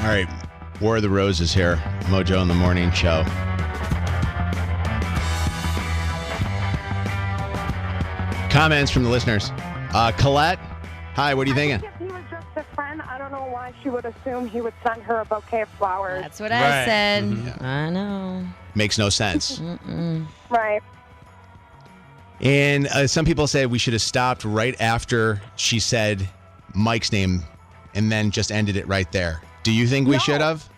All right, War of the Roses here. Mojo in the Morning Show. Comments from the listeners. Colette, hi, what are you thinking? If he was just a friend, I don't know why she would assume he would send her a bouquet of flowers. That's what I said. Mm-hmm. I know. Makes no sense. Right. And some people said we should have stopped right after she said Mike's name and then just ended it right there. Do you think we should have?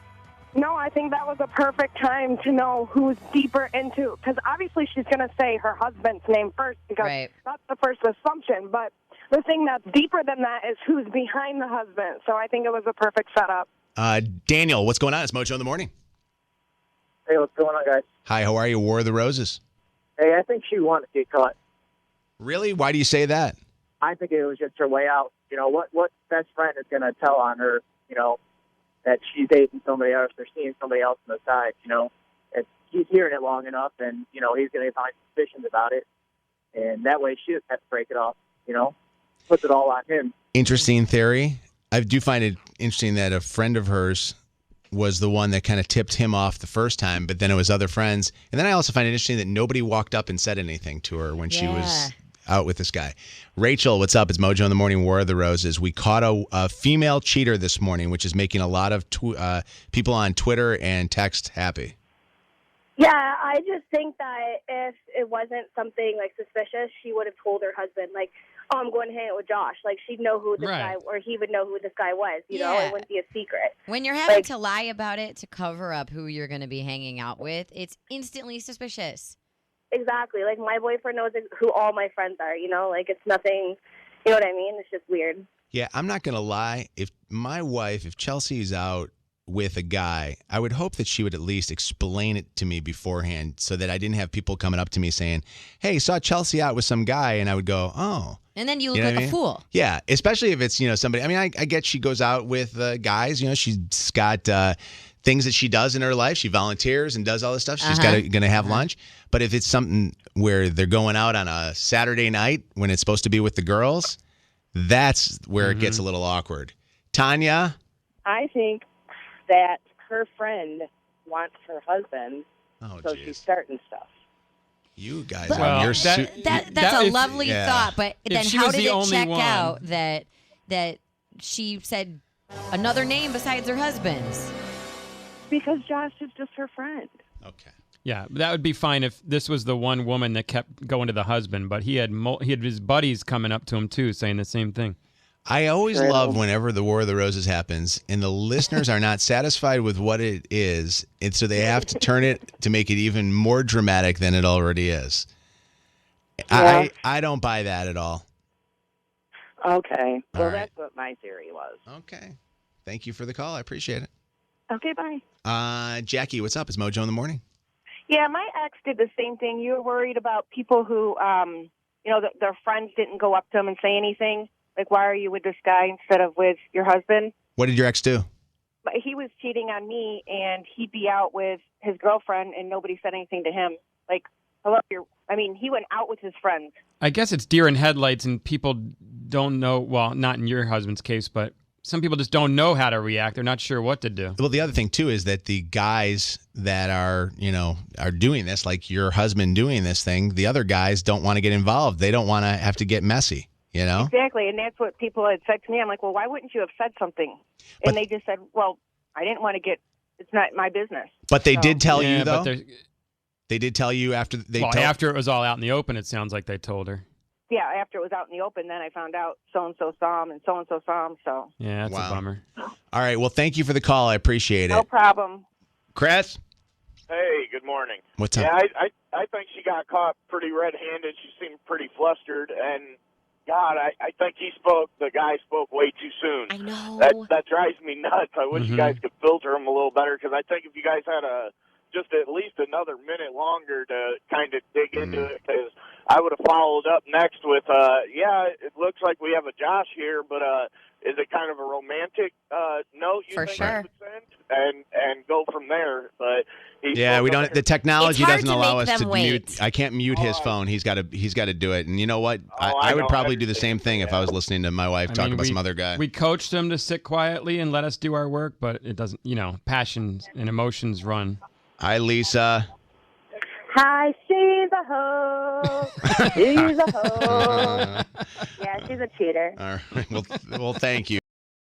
No, I think that was a perfect time to know who's deeper into, because obviously she's going to say her husband's name first because that's the first assumption. But the thing that's deeper than that is who's behind the husband. So I think it was a perfect setup. Daniel, what's going on? It's Mojo in the Morning. Hey, what's going on, guys? Hi, how are you? War of the Roses. Hey, I think she wanted to get caught. Really? Why do you say that? I think it was just her way out. You know, what best friend is going to tell on her, you know, that she's dating somebody else or seeing somebody else on the side, you know? And he's hearing it long enough, and, you know, he's going to find suspicions about it. And that way she just has to break it off, you know? Puts it all on him. Interesting theory. I do find it interesting that a friend of hers was the one that kind of tipped him off the first time, but then it was other friends. And then I also find it interesting that nobody walked up and said anything to her when she was out with this guy. Rachel, what's up? It's Mojo in the Morning, War of the Roses. We caught a female cheater this morning, which is making a lot of people on Twitter and text happy. Yeah, I just think that if it wasn't something like suspicious, she would have told her husband, like, oh, I'm going to hang out with Josh. Like, she'd know who this guy, or he would know who this guy was. You know, it wouldn't be a secret. When you're having to lie about it to cover up who you're going to be hanging out with, it's instantly suspicious. Exactly. Like, my boyfriend knows who all my friends are, you know? Like, it's nothing, you know what I mean? It's just weird. Yeah, I'm not going to lie. If Chelsea's out with a guy, I would hope that she would at least explain it to me beforehand so that I didn't have people coming up to me saying, hey, saw Chelsea out with some guy, and I would go, oh. And then you look like a fool. Yeah, especially if it's, you know, somebody. I mean, I get she goes out with guys. You know, she's got things that she does in her life. She volunteers and does all this stuff. She's going to have lunch. But if it's something where they're going out on a Saturday night when it's supposed to be with the girls, that's where it gets a little awkward. Tanya? I think that her friend wants her husband, so she's starting stuff. You guys, that's a lovely thought, but then how did it check out that she said another name besides her husband's? Because Josh is just her friend. Okay. Yeah, that would be fine if this was the one woman that kept going to the husband, but he had his buddies coming up to him too, saying the same thing. I always love whenever the War of the Roses happens and the listeners are not satisfied with what it is, and so they have to turn it to make it even more dramatic than it already is. Yeah. I don't buy that at all. Okay. Well, All right. That's what my theory was. Okay. Thank you for the call. I appreciate it. Okay, bye. Jackie, what's up? It's Mojo in the Morning. Yeah, my ex did the same thing. You were worried about people who, you know, their friends didn't go up to them and say anything. Like, why are you with this guy instead of with your husband? What did your ex do? But he was cheating on me, and he'd be out with his girlfriend, and nobody said anything to him. Like, hello, he went out with his friends. I guess it's deer in headlights, and people don't know, well, not in your husband's case, but some people just don't know how to react. They're not sure what to do. Well, the other thing, too, is that the guys that are doing this, like your husband doing this thing, the other guys don't want to get involved. They don't want to have to get messy, you know? Exactly, and that's what people had said to me. I'm like, well, why wouldn't you have said something? And they just said, well, I didn't want to it's not my business. But they did tell you, though? But they did tell you after after it was all out in the open, it sounds like they told her. Yeah, after it was out in the open, then I found out so-and-so saw him and so-and-so saw him, so. Yeah, that's a bummer. All right, well, thank you for the call. I appreciate it. No problem. Chris? Hey, good morning. What's up? Yeah, I think she got caught pretty red-handed. She seemed pretty flustered, and, God, I think the guy spoke way too soon. I know. That drives me nuts. I wish you guys could filter him a little better, because I think if you guys had just at least another minute longer to kind of dig into it, because I would have followed up next with, it looks like we have a Josh here, but is it kind of a romantic note you think I would send? and go from there. But we don't. The technology doesn't allow us to wait. mute. I can't mute his phone. He's got to do it. And you know what? I would probably do the same thing if I was listening to my wife talk about some other guy. We coached him to sit quietly and let us do our work, but it doesn't. Passions and emotions run. Hi, Lisa. Hi, she's a hoe. She's a hoe. Yeah, she's a cheater. All right. Well, thank you.